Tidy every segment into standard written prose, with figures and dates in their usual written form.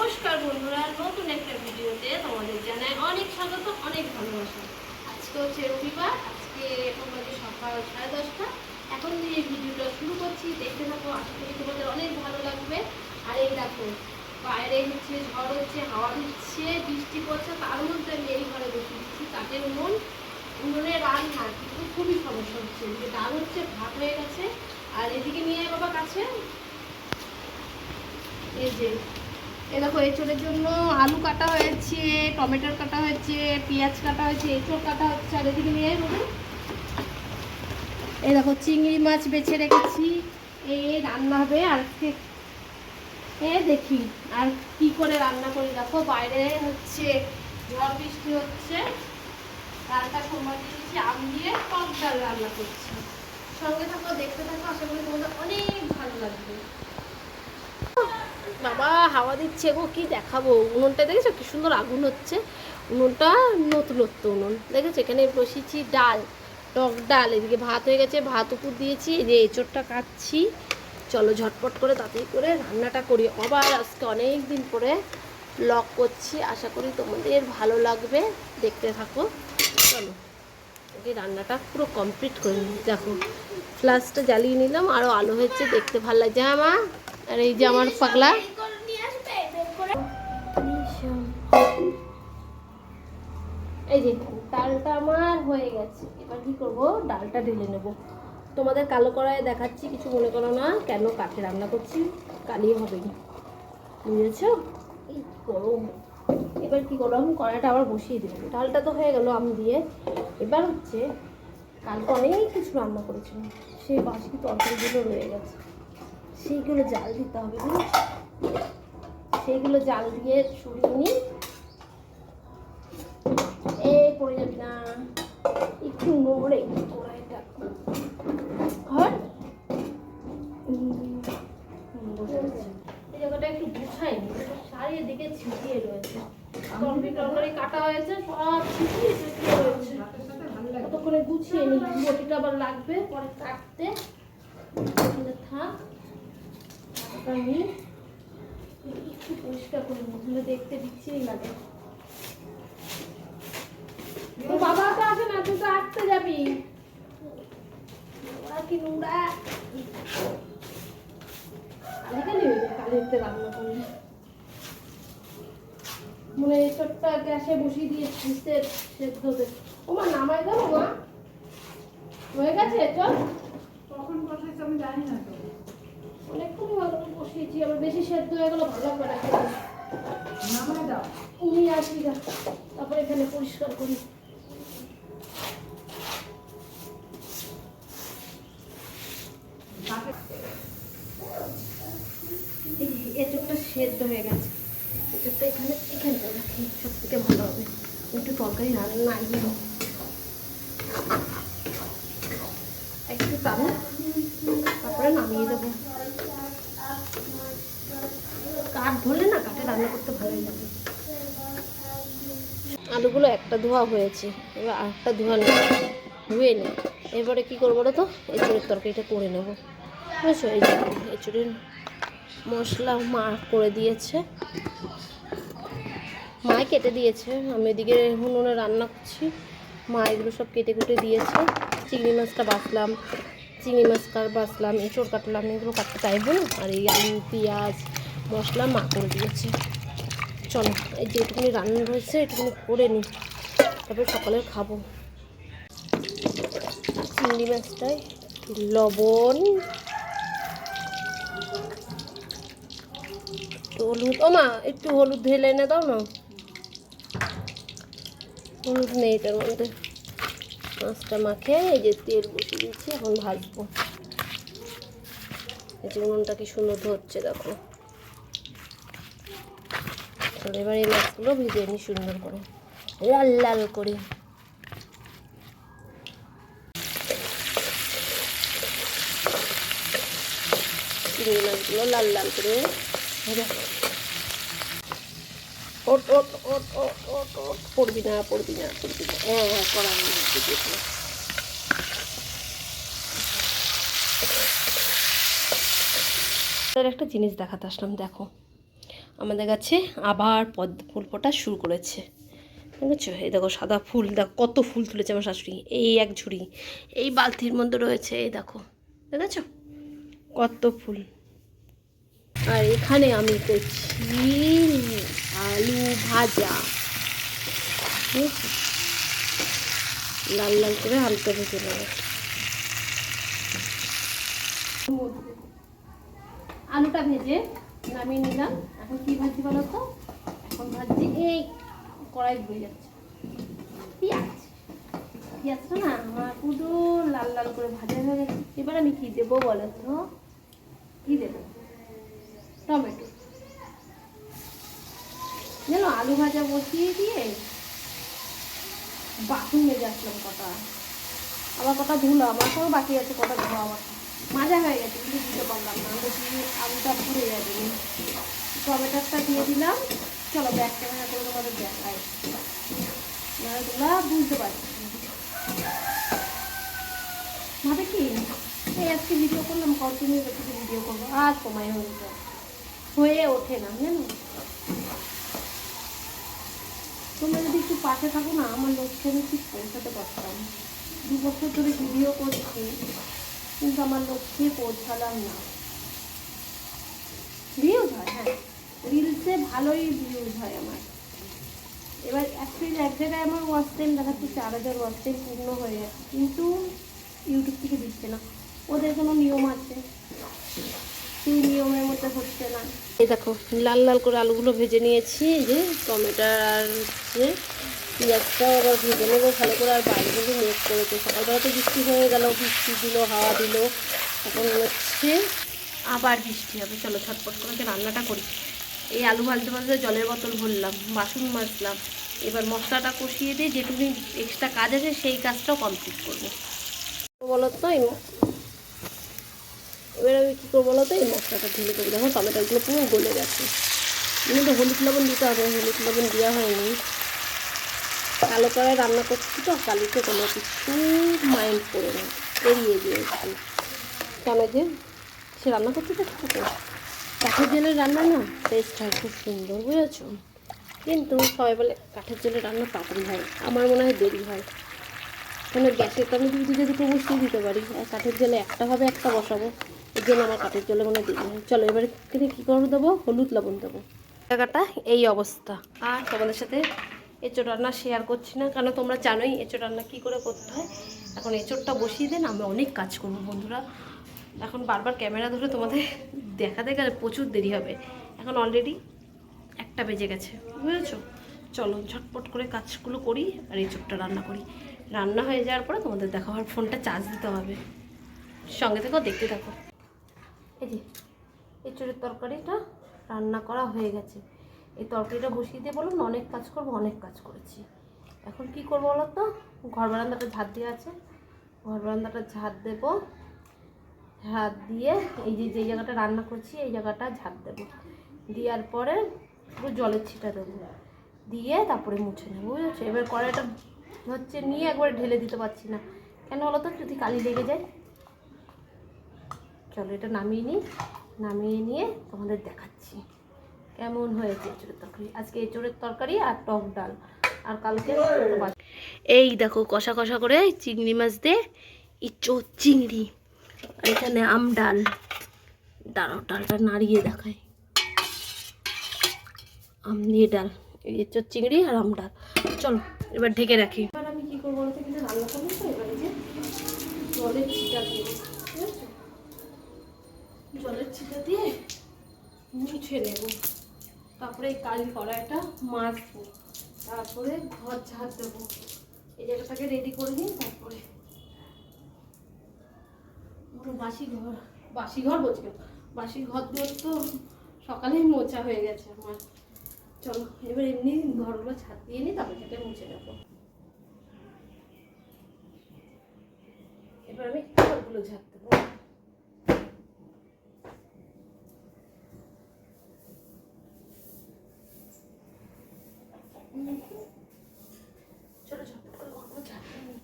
নমস্কার বন্ধুরা, নতুন একটা ভিডিওতে তোমাদের জানাই অনেক স্বাগত, অনেক ভালোবাসা। আজকে হচ্ছে রবিবার, আজকে এখন বাজে সকাল 10:30। এখন দিয়ে ভিডিওটা শুরু করছি, দেখতে থাকো। আশা করি তোমাদের অনেক ভালো লাগবে। আর এই দেখো, বাইরে হচ্ছে ঝড় হচ্ছে, হাওয়া দিচ্ছে, বৃষ্টি পড়ছে, তার মধ্যে আমি এই ঘরে বসে দিচ্ছি কাঠের উনুনে রান্না, কিন্তু খুবই সমস্যা হচ্ছে। যে ডাল হচ্ছে, ভাত হয়ে গেছে। আর এদিকে নিয়ে বাবা কাছে এই যে এ দেখো, এঁচড়ের জন্য আলু কাটা হয়েছে, টমেটোর কাটা হয়েছে, পেঁয়াজ কাটা হয়েছে, এঁচড় কাটা হচ্ছে। আর এদিকে নিয়ে বলুন, এই দেখো চিংড়ি মাছ বেছে রেখেছি, রান্না হবে। আর দেখি আর কি করে রান্না করি। দেখো বাইরে হচ্ছে ঝড় বৃষ্টি হচ্ছে, ডালটা সোমবার দিয়েছি, আম দিয়ে টক ডাল রান্না করছি। সঙ্গে থাকো, দেখতে থাকো, আশা করি তোমাদের অনেক ভালো লাগবে। বাবা হাওয়া দিচ্ছে গো, কি দেখাবো। উনুনটা দেখেছো কি সুন্দর আগুন হচ্ছে। উনুনটা নতুনত্ব উনুন দেখেছো। এখানে বসিয়েছি ডাল, টক ডাল, এদিকে ভাত হয়ে গেছে, ভাত উপর দিয়েছি, এই যে এঁচড়টা কাটছি। চলো ঝটপট করে তাড়াতাড়ি করে রান্নাটা করি। আবার আজকে অনেক দিন পরে ব্লগ করছি, আশা করি তোমাদের ভালো লাগবে, দেখতে থাকো। চলো এই রান্নাটা পুরো কমপ্লিট করে নিই। দেখো ফ্লাশটা জ্বালিয়ে নিলাম, আরও আলো হচ্ছে, দেখতে ভালো লাগছে। হ্যাঁ মা, আর এই যে আমার পাগলা, এই যে ডালটা আমার হয়ে গেছে। এবার কি করব, ডালটা ঢেলে নেব। তোমাদের কালো কড়াইয়ে দেখাচ্ছি, কিছু মনে করো না, কেন কাঠে রান্না করছি, কালি হবে না, বুঝেছো। এই গরম। এবার কি করলাম, কড়াইটা আবার বসিয়ে দিলাম। ডালটা তো হয়ে গেল আম দিয়ে। এবার হচ্ছে কালকে অনেক কিছু রান্না করেছিলাম, সেই বাসি তরকারিগুলো রয়ে গেছে, সেইগুলো জাল দিতে হবে, বুঝেছো। সেইগুলো জাল দিয়ে সরিয়ে নিই। এই পড়ে যাবি না, একটু নোড়ে কড়াইটা। এই জায়গাটা একটু গুছাই নি, সারিয়ে দিকে ছিটিয়ে রয়েছে। তরকারি কাটা হয়েছে, সব ছিটিয়ে রয়েছে। কতক্ষণে গুছিয়ে নি, বটিটা আবার লাগবে পরে কাটতে। থাক, আমি একটু পরিষ্কার করে নিই, দেখতে বিচ্ছিরি লাগে। তো বাবা তো আসে না, তুই তো আসতে যাবি। ওরা কি নোংরা, কালিতে রান্না করি মনে হয়। ছোট্ট গ্যাসে বসিয়ে দিয়েছি সেদ্ধতে। ওমা নামাই দাও মা, হয়ে গেছে। চল, কখন বসাইছি আমি জানি না তো। অনেকক্ষণ ভালো বসিয়েছি, আবার বেশি সেদ্ধ হয়ে গেল ভালো লাগবে না খেতে। নামাই দাও। নিয়ে আসি না, তারপরে এখানে পরিষ্কার করি। এঁচড়টা সেদ্ধ হয়ে গেছে, এঁচড়টা এখানে এখানে রাখি, সব থেকে ভালো হবে। একটু তরকারি রান্না গিয়ে একটু টানো, তারপরে নামিয়ে দেবো। কাঠ ধরলে না, কাঠে রান্না করতে ভালোই লাগে। আলুগুলো একটা ধোয়া হয়েছে, এবার আরেকটা ধুয়ে নিই। এবারে কী করবো বলো তো, এঁচড়ের তরকারিটা করে নেবো, বুঝেছো। এই যে এঁচড়ের মশলা মা করে দিয়েছে, মা কেটে দিয়েছে, আমি এদিকে উনুনে রান্না করছি। মা এগুলো সব কেটে কুটে দিয়েছে। চিংড়ি মাছটা বাছলাম, এঁচড় কাটলাম, এগুলো কাটতে চাইবো না। আর এই আলু পেঁয়াজ মশলা মা করে দিয়েছে। চলো এই যেটুকুনি রান্না রয়েছে এটুকুনি করে নিই, তারপরে সকালে খাবো। চিংড়ি মাছটায় লবণ, হলুদ, ও মা একটু হলুদ ঢেলে এনে দাও না, হলুদ নেই এটার মধ্যে। মাছটা মাখে এই যে তেল বসিয়ে দিচ্ছি, এখন ভাজবো। এই যে উনুনটা কি সুন্দর ধরছে দেখো। তাহলে এবার এই মাছগুলো ভেজে নিই সুন্দর করে, লাল লাল করে। চিংড়ি মাছগুলো লাল লাল করে ভেজে। ওট ওট ওট ওট ওট ওট, পড়বি না পড়বি না পড়বি না। হ্যাঁ হ্যাঁ, করা একটা জিনিস দেখাতে আসলাম, দেখো আমাদের কাছে আবার পদ্ম ফুল ফোটা শুরু করেছে, বুঝেছো? এই দেখো সাদা ফুল, দেখো কত ফুল তুলেছে আমার শাশুড়ি, এই এক ঝুড়ি এই বালতির মধ্যে রয়েছে, এই দেখো দেখেছো কত ফুল। আর এখানে আমি করছি আলু ভাজা, বুঝেছো? লাল লাল করে হালকা ভেজে নেবো। আলুটা ভেজে নামিয়ে নিলাম। এখন কি ভাজি বলো তো? এখন ভাজি এই কড়াই ধরে যাচ্ছে পেঁয়াজ। পেঁয়াজটা না আমার পুরো লাল লাল করে ভাজা হয়ে গেছে। এবার আমি কি দেবো বলো তো? কি দেবো? টমেটো। জানো আলু ভাজা বসিয়ে দিয়ে বাসন মেজে আসলাম কটা, আবার কটা ধুলো, আমার সব বাকি আছে কটা ধোয়া, আমার মাজা হয়ে গেছে কিন্তু দিতে পারলাম না, দেখি আলুটা ভরে যাবে। টমেটোটা দিয়ে দিলাম। চলো ব্যাক ক্যামেরা করে তোমাদের দেখাই, মানে তোমরা বুঝতে পারছি। ভাবে কি এই আজকে ভিডিও করলাম, কন্টিনিউ কিছু ভিডিও করবো, আর সময় হয়ে ওঠে না, জানো? তোমরা যদি একটু পাশে থাকো না, আমার লক্ষ্যে আমি ঠিক পৌঁছাতে পারতাম। 2 বছর ধরে ভিডিও করছি কিন্তু আমার লক্ষ্যে পৌঁছালাম না। ভিউজ হয়, হ্যাঁ রিলসে ভালোই ভিউজ হয় আমার। এবার অ্যাকচুয়ালি এক জায়গায় আমার ওয়াচ টাইম দেখাচ্ছে 4000 ওয়াচ টাইম পূর্ণ হয়ে গেছে, কিন্তু ইউটিউব থেকে দিচ্ছে না, ওদের কোনো নিয়ম আছে, সেই নিয়মের মধ্যে হচ্ছে না। এই দেখো লাল লাল করে আলুগুলো ভেজে নিয়েছি, যে টমেটো আর হচ্ছে পেঁয়াজটাও আবার ভেজে নেবো ভালো করে। আর বাইরে কিন্তু মেঘ করেছে, সকালবেলা তো বৃষ্টি হয়ে গেল, বৃষ্টি দিল, হাওয়া দিল, এখন হচ্ছে আবার বৃষ্টি হবে। চলো ঝটপট করে রান্নাটা করি। এই আলু ভাজতে ভাজতে জলের বোতল ভরলাম, বাসন মাজলাম, এবার মশলাটা কষিয়ে দিয়ে যেটুকু এক্সট্রা কাজ আছে সেই কাজটাও কমপ্লিট করবো। বলো তো এবার আমি কী করবো বলো তো? এই মশলাটা ঢেলে দেবো। দেখো টমেটোগুলো পুরো গলে গেছে, কিন্তু হলুদ লবণ দিতে হবে, হলুদ লবণ দেওয়া হয়নি। কালো কড়াই রান্না করছি তো, কালিতে কোনো কিছু মাইন্ড করে না, এড়িয়ে দিয়েছি। কেন যে সে রান্না করতে দেখছো তো, কাঠের জলের রান্না না টেস্ট হয় খুব সুন্দর, বুঝেছো? কিন্তু সবাই বলে কাঠের জলের রান্না তাড়াতাড়ি হয়, আমার মনে হয় দেরি হয়। মানে গ্যাসের তো আমি দুটো বসিয়ে দিতে পারি, আর কাঠের জলে একটা হবে একটা বসাবো, এর জন্য আমার কাঠের জলে মনে দেরি হয়। চলো এবারে কী করে দেবো? হলুদ লবণ দেবো। জায়গাটা এই অবস্থা। আর তোমাদের সাথে এঁচোড় রান্না শেয়ার করছি না, কারণ তোমরা জানোই এঁচোড় রান্না কী করে করতে হয়। এখন এঁচোড়টা বসিয়ে দেন, আমরা অনেক কাজ করবো বন্ধুরা। এখন বারবার ক্যামেরা ধরে তোমাদের দেখাতে গেলে প্রচুর দেরি হবে। এখন অলরেডি 1টা বেজে গেছে, বুঝেছো? চলো ঝটপট করে কাজগুলো করি আর এঁচোড়টা রান্না করি। রান্না হয়ে যাওয়ার পরে তোমাদের দেখাবো, আর ফোনটা চার্জ দিতে হবে। সঙ্গে থেকেও দেখতে থাকো। এই যে এঁচোড়ের তরকারিটা রান্না করা হয়ে গেছে। এই তরকারিটা বসিয়ে দিয়ে বলুন অনেক কাজ করবো, অনেক কাজ করেছি। এখন কি করবো বলো তো? ঘর বারান্দাটা ঝাড় দিয়ে আছে, ঘর বারান্দাটা ঝাড় দেবো। ঝাড় দিয়ে এই যে যেই জায়গাটা রান্না করছি এই জায়গাটা ঝাড় দেবো, দেওয়ার পরে পুরো জলের ছিটা দেবো, দিয়ে তারপরে মুছে নেবো, বুঝেছো? এবার কড়াইটা হচ্ছে নিয়ে একবার ঢেলে দিতে পারছি না, কেন বলো তো? যদি কালি লেগে যায়। চলো এটা নামিয়ে নিই, নামিয়ে নিয়ে তোমাদের দেখাচ্ছি কেমন হয়েছে এঁচোড়ের তরকারি। আজকে এঁচোড়ের তরকারি আর টক ডাল, আর কালকে এই দেখো কষা কষা করে চিংড়ি মাছ দিয়ে এঁচোড় চিংড়ি, আর এখানে আম ডাল। দাঁড়াও ডালটা নাড়িয়ে দেখাই, আম দিয়ে ডাল, এঁচোড় চিংড়ি আর আম ডাল। চলো এবার ঢেকে রাখি। এবার আমি কী করবো বলতে গেলে রান্না করবো তো, এবারে যে জলের ছিটা দিয়ে, জলের ছিটা দিয়ে মুছে নেব, তারপরে এই কালি কড়াইটা মাজবো, তারপরে ঘর ঝাড় দেবো। এই জায়গাটাকে রেডি করে নিই, তারপরে বাসি ঘর বলছি, বাসি ঘর দুয়ার তো সকালেই মোছা হয়ে গেছে আমার। চলো এবার এমনি ঘরগুলো ছাদ দিয়ে নিই, তারপরে সেটা মুছে নেবো। এবার আমি ঘরগুলো ঝাড় দেবো। চলো ঝটপট করে ঘরগুলো ঝাড় দিয়ে নিই।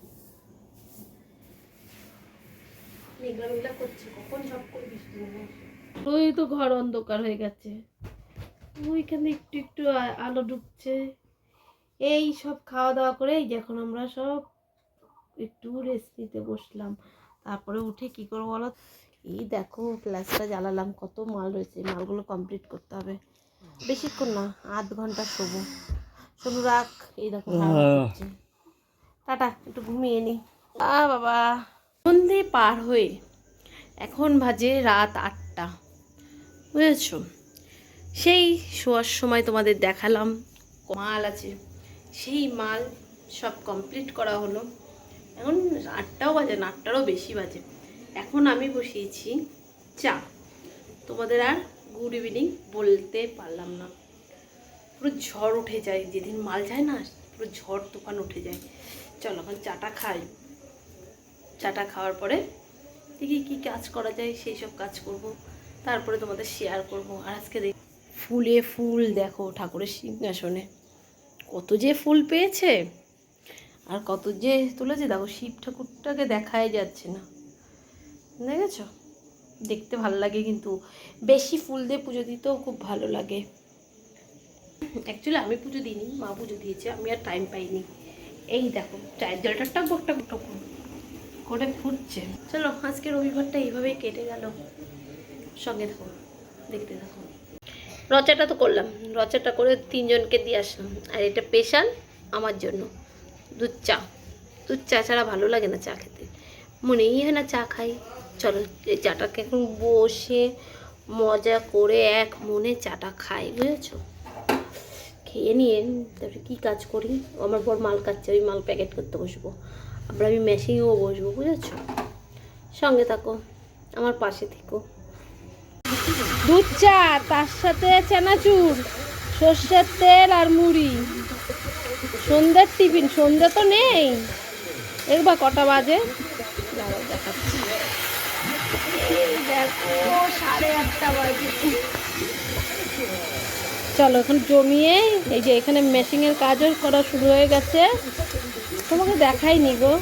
মেঘলা মেঘলা করছে, কখন ঝপ করে বৃষ্টি নেবে। ওই তো ঘর অন্ধকার হয়ে গেছে, ওইখানে একটু একটু আলো ঢুকছে। এই সব খাওয়া দাওয়া করে এই যে এখন আমরা সব একটু রেস্ট নিতে বসলাম। তারপরে উঠে কি করবো বলো, এই দেখো ফ্ল্যাশটা জ্বালালাম, কত মাল রয়েছে, মালগুলো কমপ্লিট করতে হবে। বেশিক্ষণ না, 8 ঘন্টা শোবো। শোনো রাখ, এই দেখো হচ্ছে। টাটা, একটু ঘুমিয়ে নি। বাবা, সন্ধে পার হয়ে এখন বাজে রাত 8টা, বুঝেছো? সেই শোয়ার সময় তোমাদের দেখালাম মাল আছে, সেই মাল সব কমপ্লিট করা হলো। এখন 8টাও বাজে না, 8টারও বেশি বাজে। এখন আমি বসিয়েছি চা। তোমাদের আর গুড ইভিনিং বলতে পারলাম না, পুরো ঝড় উঠে যায় যেদিন মাল যায় না, পুরো ঝড় তুফান উঠে যায়। চলো এখন চাটা খাই, চাটা খাওয়ার পরে দেখি কী কাজ করা যায়, সেই সব কাজ করব, তারপরে তোমাদের শেয়ার করব। আর আজকে ফুলে ফুল দেখো ঠাকুরের সিংহাসনে কত যে ফুল পেয়েছে আর কত যে তুলেছে। দেখো শিব ঠাকুরটাকে দেখাই যাচ্ছে না, দেখেছো? দেখতে ভালো লাগে, কিন্তু বেশি ফুল দিয়ে পুজো দিতেও খুব ভালো লাগে। অ্যাকচুয়ালি আমি পুজো দিইনি, মা পুজো দিয়েছে, আমি আর টাইম পাইনি। এই দেখো চায়ের জলটা টক টক টক করে ফুটছে। চলো আজকে রবিবারটা এইভাবেই কেটে গেল। সঙ্গে থাকো, দেখতে থাকো। রচাটা তো করলাম, রচাটা করে 3জনকে দিয়ে আসলাম। আর এটা স্পেশাল আমার জন্য দুধ চা। দুধ চা ছাড়া ভালো লাগে না চা খেতে, মনেই হয় না চা খাই। চলো এই চাটাকে এখন বসে মজা করে এক মনে চাটা খাই, বুঝেছো? খেয়ে নিয়ে তারপরে কী কাজ করি, আমার বর মাল কাটছে, ওই মাল প্যাকেট করতে বসবো। আবার আমি মেশিনেও বসবো, বুঝেছো? সঙ্গে থাকো, আমার পাশে থেকো। দুধ চা, তার সাথে চানাচুর, সর্ষের তেল আর মুড়ি। সন্ধ্যের টিফিন, সন্ধ্যা তো নেই, একবার কটা বাজে দাঁড়াও দেখাচ্ছি। এই দেখো 8:30 বাজে। চলো এখন জমিয়ে, এই যে এখানে মেশিনের কাজও করা শুরু হয়ে গেছে, তোমাকে দেখাইনি গো।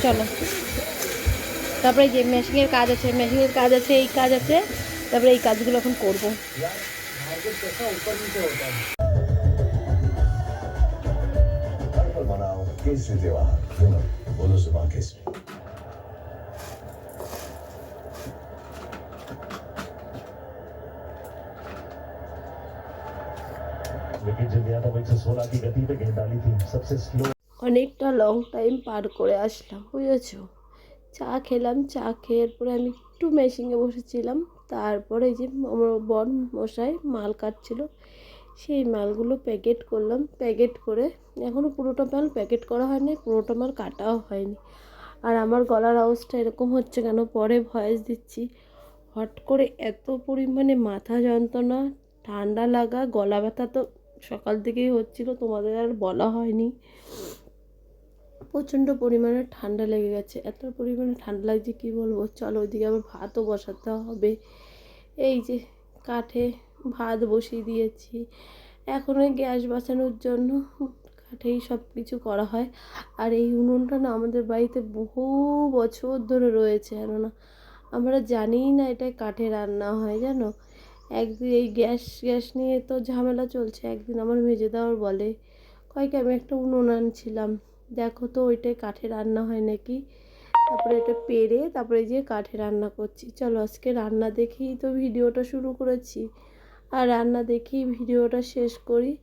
চলো তারপরে এই যে মেশিনের কাজ আছে, মেশিনের কাজ আছে, এই কাজ আছে, তারপরে এই কাজগুলো এখন করবো। लेकिन जब यादव 116 की गति पे गेंद डाली थी सबसे स्लो। অনেকটা লং টাইম পার করে আসলাম, বুঝেছো? চা খেলাম, চা খেয়ে পরে আমি একটু মেশিনে বসেছিলাম। তারপরে এই যে আমার বর মশাই মাল কাটছিল, সেই মালগুলো প্যাকেট করলাম। প্যাকেট করে এখনও পুরোটা মাল প্যাকেট করা হয়নি, পুরোটা মাল কাটাও হয়নি। আর আমার গলার অবস্থা এরকম হচ্ছে কেন, পরে ভয়েস দিচ্ছি। হট করে এত পরিমাণে মাথা যন্ত্রণা, ঠান্ডা লাগা, গলা ব্যথা তো সকাল থেকেই হচ্ছিল, তোমাদের আর বলা হয়নি। প্রচণ্ড পরিমাণে ঠান্ডা লেগে গেছে, এত পরিমাণে ঠান্ডা লাগছে কি বলবো। চলো ওইদিকে আবার ভাতও বসাতে হবে। এই যে কাঠে ভাত বসিয়ে দিয়েছি, এখন ওই গ্যাস বাঁচানোর জন্য কাঠেই সব কিছু করা হয়। আর এই উনুনটা না আমাদের বাড়িতে বহু বছর ধরে রয়েছে, কেননা আমরা জানিই না এটাই কাঠে রান্না হয়, জানো? একদিন এই গ্যাস নিয়ে তো ঝামেলা চলছে, একদিন আমার মেজে দেওয়ার বলে, কয়েকে আমি একটা উনুন আনছিলাম, দেখো তো ওইটাই কাঠে রান্না হয় নাকি। তারপরে এটা পেরে তারপরে যে কাঠে রান্না করছি। চলো আজকে রান্না দেখেই তো ভিডিওটা শুরু করেছি, আর রান্না দেখেই ভিডিওটা শেষ করি।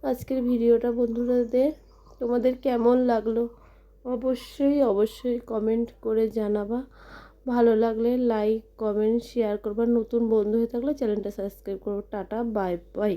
আজকের ভিডিওটা বন্ধুদের তোমাদের কেমন লাগলো অবশ্যই কমেন্ট করে জানাবা। ভালো লাগলে লাইক কমেন্ট শেয়ার করবা, নতুন বন্ধু হয়ে থাকলে চ্যানেলটা সাবস্ক্রাইব করবো। Tata, bye bye.